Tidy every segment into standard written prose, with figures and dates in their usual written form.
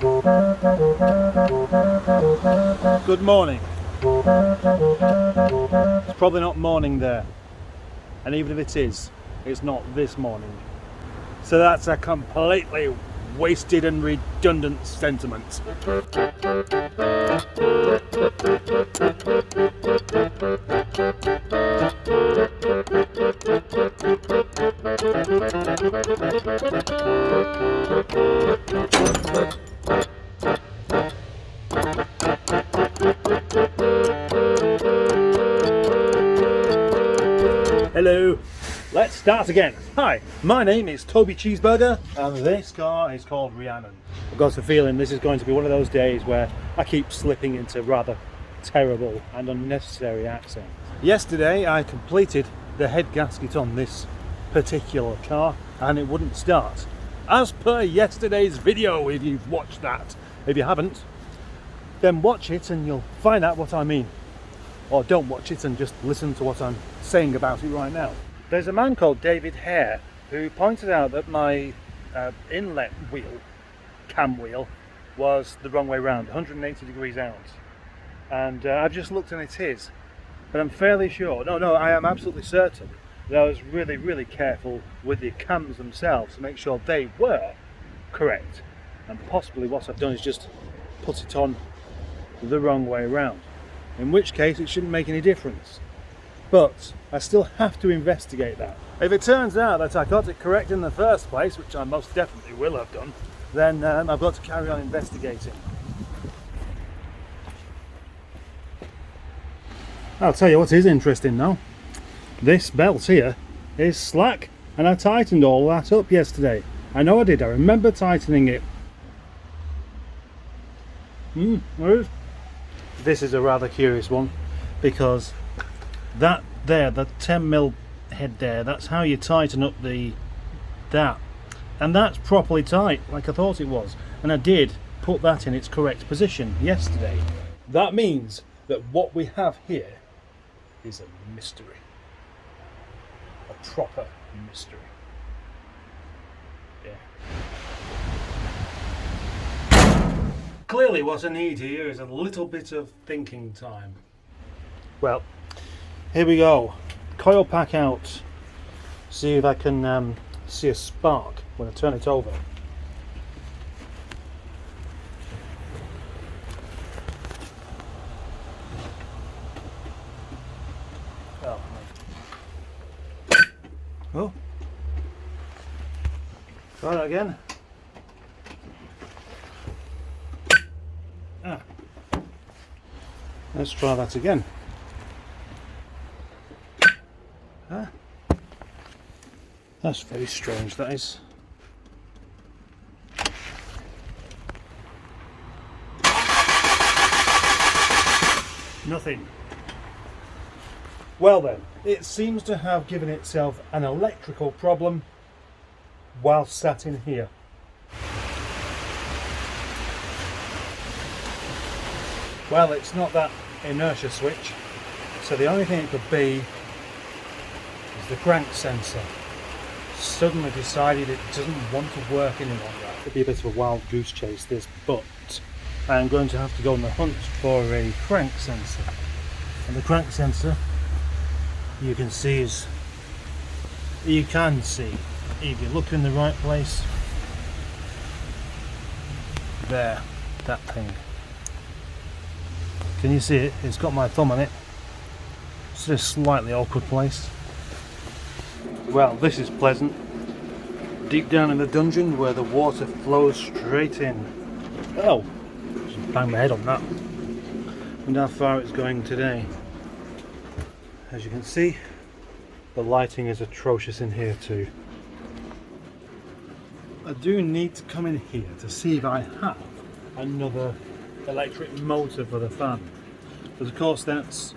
Good morning. It's probably not morning there, and even if it is, it's not this morning. So that's a completely wasted and redundant sentiment. Hello, let's start again. Hi, my name is Toby Cheeseburger and this car is called Rhiannon. I've got a feeling this is going to be one of those days where I keep slipping into rather terrible and unnecessary accents. Yesterday I completed the head gasket on this particular car and it wouldn't start. As per yesterday's video, if you've watched that. If you haven't, then watch it and you'll find out what I mean. Or don't watch it and just listen to what I'm saying about it right now. There's a man called David Hare who pointed out that my inlet wheel, cam wheel, was the wrong way round, 180 degrees out. And I've just looked and it is. But I'm fairly sure, no, I am absolutely certain that I was really careful with the cams themselves to make sure they were correct. And possibly what I've done is just put it on the wrong way round. In which case it shouldn't make any difference. But I still have to investigate that. If it turns out that I got it correct in the first place, which I most definitely will have done, then I've got to carry on investigating. I'll tell you what is interesting now. This belt here is slack, and I tightened all that up yesterday. I know I did, I remember tightening it. There is. This is a rather curious one, because that there, the 10mm head there, that's how you tighten up that. And that's properly tight, like I thought it was. And I did put that in its correct position yesterday. That means that what we have here is a mystery. A proper mystery. Yeah. Clearly what I need here is a little bit of thinking time. Well, here we go. Coil pack out. See if I can see a spark when I turn it over. Oh. Try that again. Let's try that again. That's very strange, that is. Nothing. Well then, it seems to have given itself an electrical problem while sat in here. Well, it's not that inertia switch, so the only thing it could be is the crank sensor. Suddenly decided it doesn't want to work any longer. It could be a bit of a wild goose chase this, but I'm going to have to go on the hunt for a crank sensor. And the crank sensor, you can see if you look in the right place, there, that thing. Can you see it? It's got my thumb on it. It's in a slightly awkward place. Well, this is pleasant. Deep down in the dungeon where the water flows straight in. Oh, just bang my head on that. And how far it's going today. As you can see, the lighting is atrocious in here too. I do need to come in here to see if I have another electric motor for the fan. But of course that's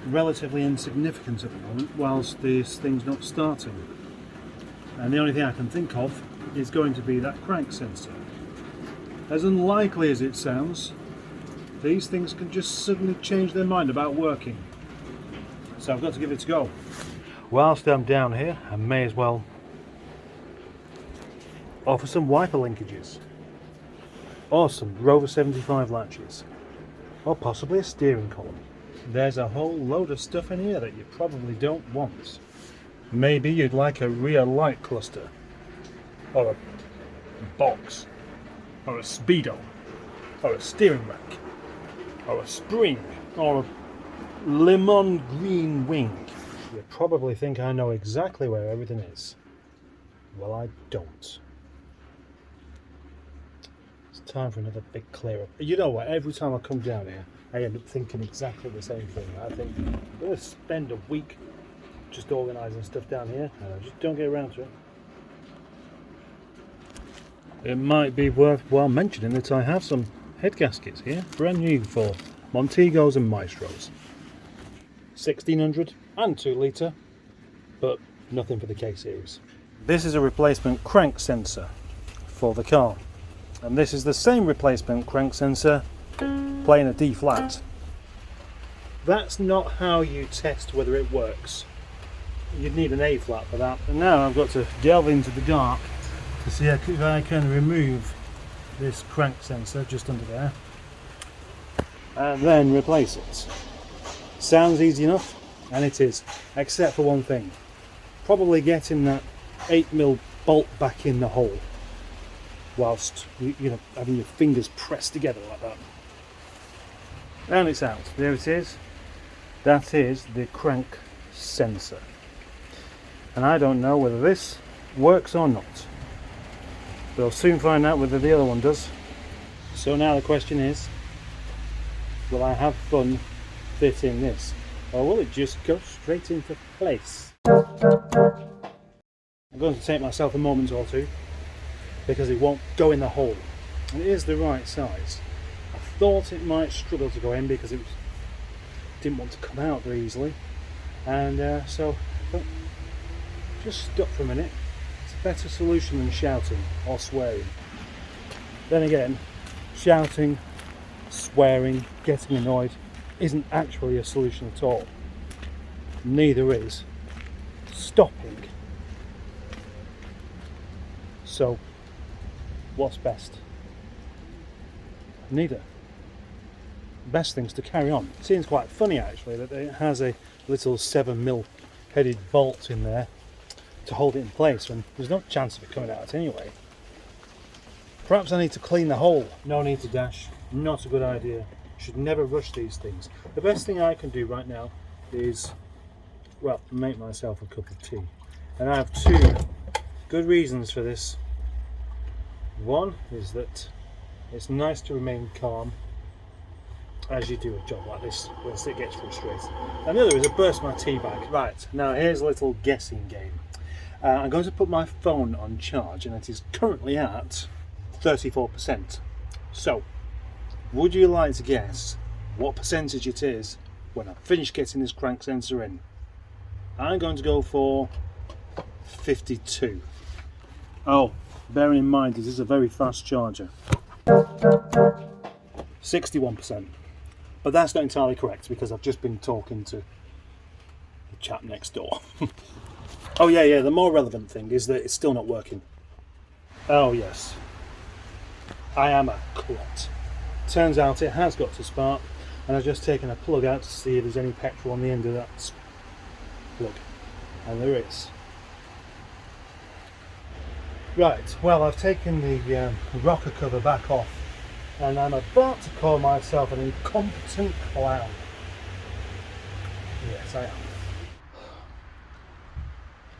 relatively insignificant at the moment whilst this thing's not starting. And the only thing I can think of is going to be that crank sensor. As unlikely as it sounds, these things can just suddenly change their mind about working. So I've got to give it a go. Whilst I'm down here, I may as well offer some wiper linkages. or some Rover 75 latches, or possibly a steering column. There's a whole load of stuff in here that you probably don't want. Maybe you'd like a rear light cluster, or a box, or a speedo, or a steering rack, or a spring, or a lemon green wing. You probably think I know exactly where everything is. Well, I don't. It's time for another big clear up. You know what, every time I come down here I end up thinking exactly the same thing. I think I'm going to spend a week just organising stuff down here, and I just don't get around to it. It might be worthwhile mentioning that I have some head gaskets here, brand new for Montegos and Maestros. 1600 and 2 litre, but nothing for the K series. This is a replacement crank sensor for the car, and this is the same replacement crank sensor playing a D flat. That's not how you test whether it works. You'd need an A flat for that. And now I've got to delve into the dark to see if I can remove this crank sensor just under there and then replace it. Sounds easy enough, and it is, except for one thing. Probably getting that 8mm bolt back in the hole whilst you know, having your fingers pressed together like that. And it's out. There it is. That is the crank sensor. And I don't know whether this works or not. We'll soon find out whether the other one does. So now the question is, will I have fun fitting this, or will it just go straight into place? I'm going to take myself a moment or two, because it won't go in the hole. And it is the right size. I thought it might struggle to go in because it didn't want to come out very easily, and so just stop for a minute. It's a better solution than shouting or swearing. Then again, shouting, swearing, getting annoyed isn't actually a solution at all. Neither is stopping. So what's best? Neither. Best thing's to carry on. It seems quite funny actually that it has a little 7mm headed bolt in there to hold it in place when there's no chance of it coming out anyway. Perhaps I need to clean the hole. No need to dash. Not a good idea. Should never rush these things. The best thing I can do right now is, well, make myself a cup of tea. And I have two good reasons for this. One is that it's nice to remain calm as you do a job like this when it gets frustrated. And the other is I burst my tea bag. Right, now here's a little guessing game. I'm going to put my phone on charge, and it is currently at 34%. So, would you like to guess what percentage it is when I finish getting this crank sensor in? I'm going to go for 52. Oh, bearing in mind this is a very fast charger. 61%. But that's not entirely correct because I've just been talking to the chap next door. Oh yeah, the more relevant thing is that it's still not working. Oh yes, I am a clot. Turns out it has got to spark, and I've just taken a plug out to see if there's any petrol on the end of that plug, and there is. Right, well, I've taken the rocker cover back off, and I'm about to call myself an incompetent clown. Yes, I am.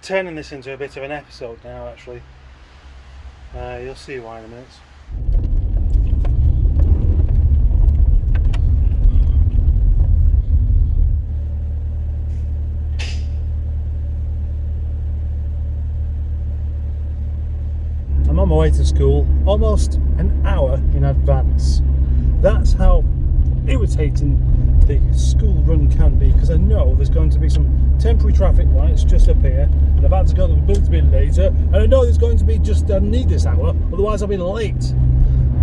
Turning this into a bit of an episode now, actually. You'll see why in a minute. I'm on my way to school almost an hour in advance. That's how irritating the school run can be, because I know there's going to be some temporary traffic lights just up here, and I've had to go to the booth a bit later, and I know there's going to be just I need this hour, otherwise I'll be late.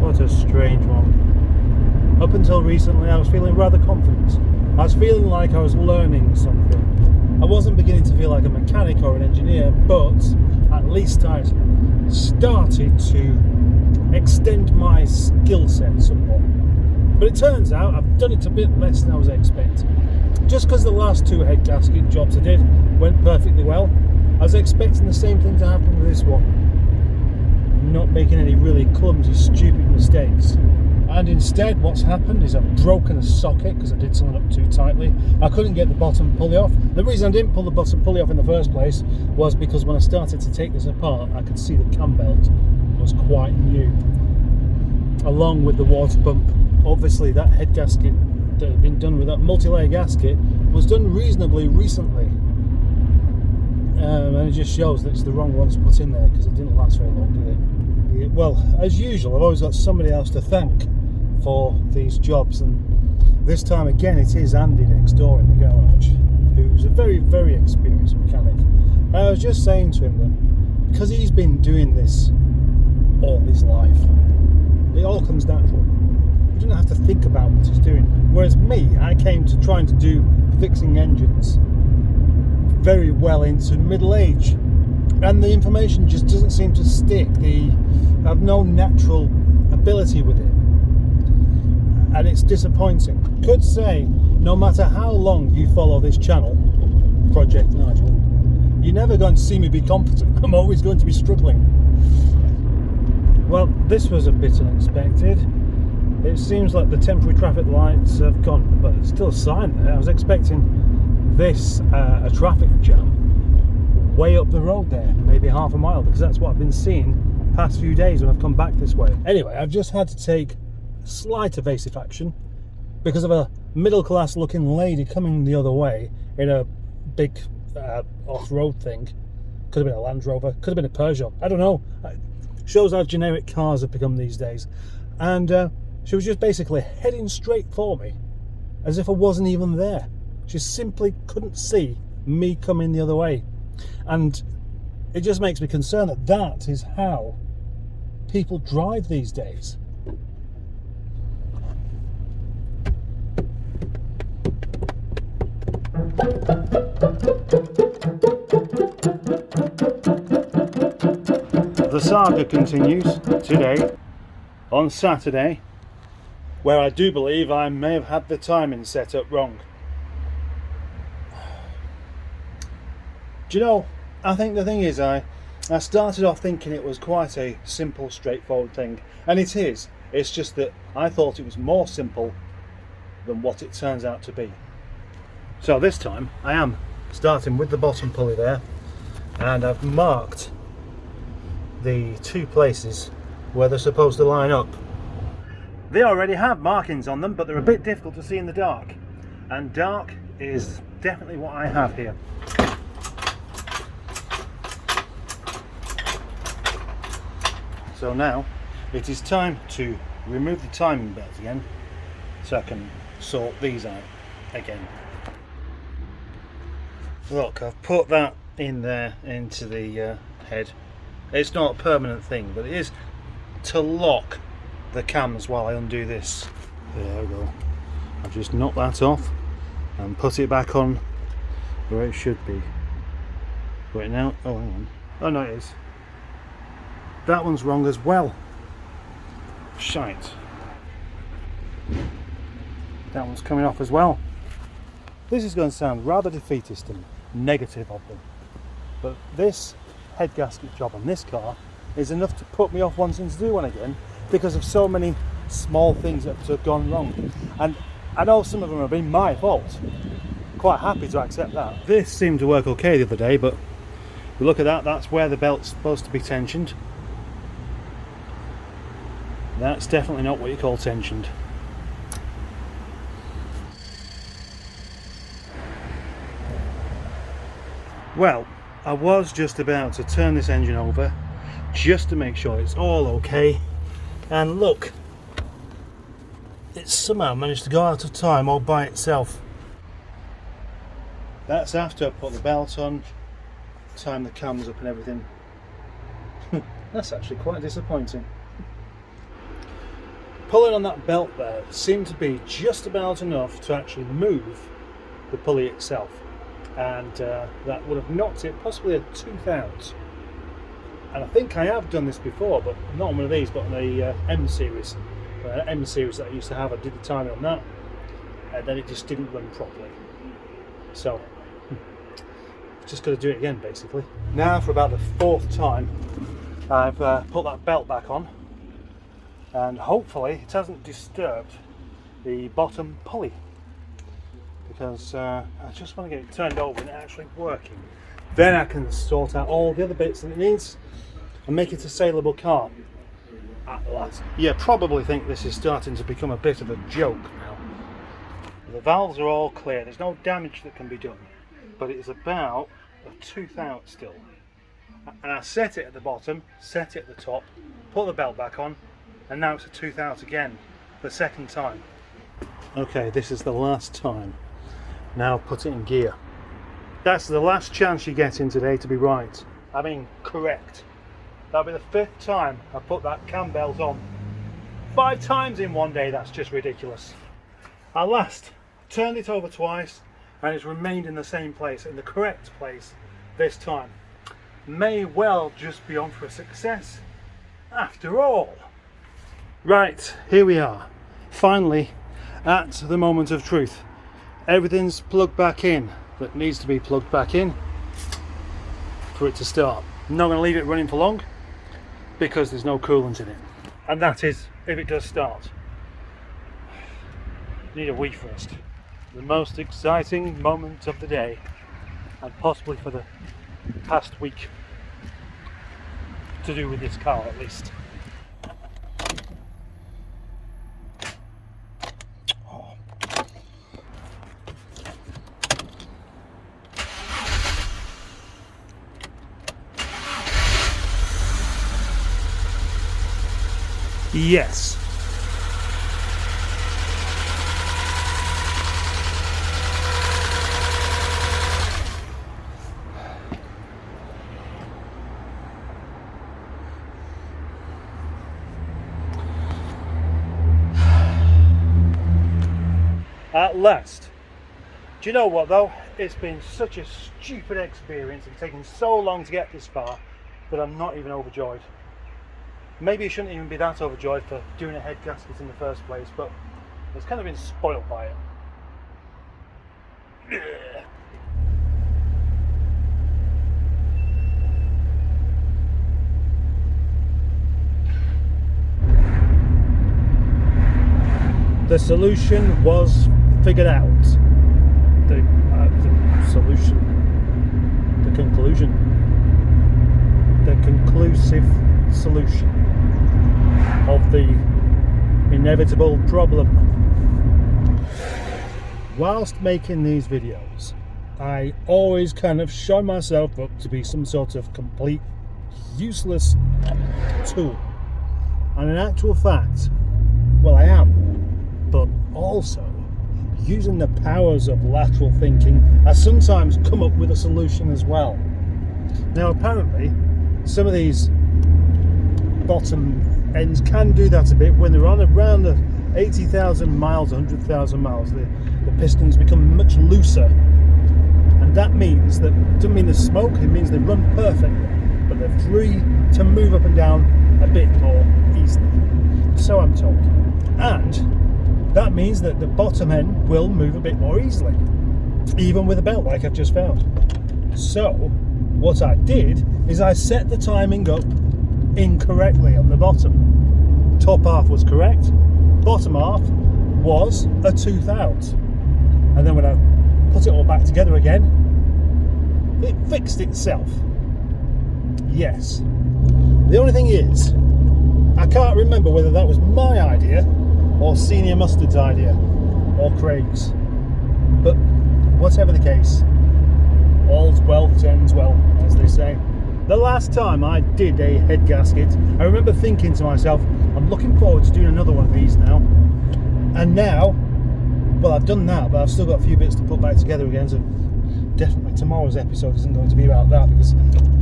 What a strange one. Up until recently I was feeling rather confident. I was feeling like I was learning something. I wasn't beginning to feel like a mechanic or an engineer, but at least I'd started to extend my skill set somewhat. But it turns out I've done it a bit less than I was expecting. Just because the last 2 head gasket jobs I did went perfectly well, I was expecting the same thing to happen with this one. Not making any really clumsy, stupid mistakes. And instead what's happened is I've broken a socket because I did something up too tightly. I couldn't get the bottom pulley off. The reason I didn't pull the bottom pulley off in the first place was because when I started to take this apart, I could see the cam belt was quite new, along with the water pump. Obviously that head gasket that had been done with that multi-layer gasket was done reasonably recently, and it just shows that it's the wrong ones put in there because it didn't last very long, did it? Well, as usual, I've always got somebody else to thank for these jobs, and this time again it is Andy next door in the garage, who's a very, very experienced mechanic. And I was just saying to him that because he's been doing this all his life, it all comes natural. You don't have to think about what he's doing. Whereas me, I came to trying to do fixing engines very well into middle age, and the information just doesn't seem to stick. I have no natural ability with it, and it's disappointing. Could say, no matter how long you follow this channel, Project Nigel, you're never going to see me be competent. I'm always going to be struggling. Well, this was a bit unexpected. It seems like the temporary traffic lights have gone, but there's still a sign there. I was expecting this, a traffic jam, way up the road there, maybe half a mile, because that's what I've been seeing past few days when I've come back this way. Anyway, I've just had to take slight evasive action because of a middle-class looking lady coming the other way in a big off-road thing. Could have been a Land Rover, could have been a Peugeot, I don't know. It shows how generic cars have become these days. And she was just basically heading straight for me as if I wasn't even there. She simply couldn't see me coming the other way, and it just makes me concerned that that is how people drive these days. The saga continues today on Saturday, where I do believe I may have had the timing set up wrong. Do you know, I think the thing is, I started off thinking it was quite a simple, straightforward thing, and it is. It's just that I thought it was more simple than what it turns out to be. So this time I am starting with the bottom pulley there, and I've marked the 2 places where they're supposed to line up. They already have markings on them, but they're a bit difficult to see in the dark, and dark is definitely what I have here. So now it is time to remove the timing belt again, so I can sort these out again. Look, I've put that in there into the head. It's not a permanent thing, but it is to lock the cams while I undo this. There we go. I've just knocked that off and put it back on where it should be. Wait now. Oh, hang on. Oh no, it is. That one's wrong as well. Shite. That one's coming off as well. This is going to sound rather defeatist and negative of them, but this head gasket job on this car is enough to put me off wanting to do one again because of so many small things that have gone wrong. And I know some of them have been my fault. Quite happy to accept that. This seemed to work okay the other day, but if you look at that, that's where the belt's supposed to be tensioned. That's definitely not what you call tensioned. Well, I was just about to turn this engine over just to make sure it's all okay, and look, it's somehow managed to go out of time all by itself. That's after I put the belt on, time the cams up and everything. That's actually quite disappointing. Pulling on that belt there seemed to be just about enough to actually move the pulley itself, and that would have knocked it possibly a tooth out. And I think I have done this before, but not on one of these, but on the M series. M series that I used to have, I did the timing on that, and then it just didn't run properly. So, just got to do it again, basically. Now, for about the 4th time, I've put that belt back on, and hopefully it hasn't disturbed the bottom pulley, because I just want to get it turned over and actually working. Then I can sort out all the other bits that it needs and make it a saleable car at last. You probably think this is starting to become a bit of a joke now. The valves are all clear, there's no damage that can be done, but it is about a tooth out still. And I set it at the bottom, set it at the top, put the belt back on, and now it's a tooth out again, the 2nd time. Okay, this is the last time. Now put it in gear. That's the last chance you get in today to be right. I mean, correct. That'll be the 5th time I put that cam belt on. 5 times in one day, that's just ridiculous. At last, turned it over twice, and it's remained in the same place, in the correct place this time. May well just be on for a success after all. Right, here we are. Finally, at the moment of truth. Everything's plugged back in that needs to be plugged back in for it to start. I'm not going to leave it running for long because there's no coolant in it. And that is if it does start. Need a wee first. The most exciting moment of the day, and possibly for the past week, to do with this car at least. Yes. At last. Do you know what though? It's been such a stupid experience and taken so long to get this far that I'm not even overjoyed. Maybe I shouldn't even be that overjoyed for doing a head gasket in the first place, but it's kind of been spoiled by it. The solution was figured out. The solution, the conclusion, the conclusive solution of the inevitable problem. Whilst making these videos, I always kind of show myself up to be some sort of complete useless tool, and in actual fact, well, I am, but also using the powers of lateral thinking, I sometimes come up with a solution as well. Now apparently some of these bottom ends can do that a bit when they're on around the 80,000 miles, 100,000 miles. The pistons become much looser, and that means that, doesn't mean there's smoke, it means they run perfectly, but they're free to move up and down a bit more easily, so I'm told. And that means that the bottom end will move a bit more easily, even with a belt like I've just found. So what I did is I set the timing up incorrectly on the bottom. Top half was correct, bottom half was a tooth out, and then when I put it all back together again, it fixed itself. Yes. The only thing is, I can't remember whether that was my idea or Senior Mustard's idea or Craig's, but whatever the case, all's well that ends well, as they say. The last time I did a head gasket, I remember thinking to myself, I'm looking forward to doing another one of these now. And now, well, I've done that, but I've still got a few bits to put back together again, so definitely tomorrow's episode isn't going to be about that, because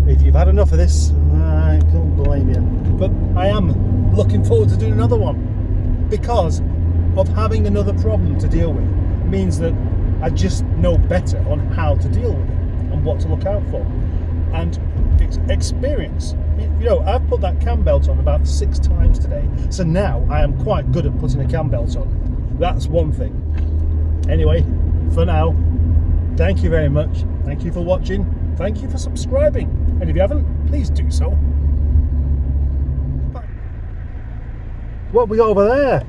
if you've had enough of this, I don't blame you. But I am looking forward to doing another one, because of having another problem to deal with. It means that I just know better on how to deal with it and what to look out for. And experience You know, I've put that cam belt on about 6 times today, so now I am quite good at putting a cam belt on. That's one thing. Anyway, for now, thank you very much. Thank you for watching. Thank you for subscribing. And if you haven't, please do so. Bye. What have we got over there?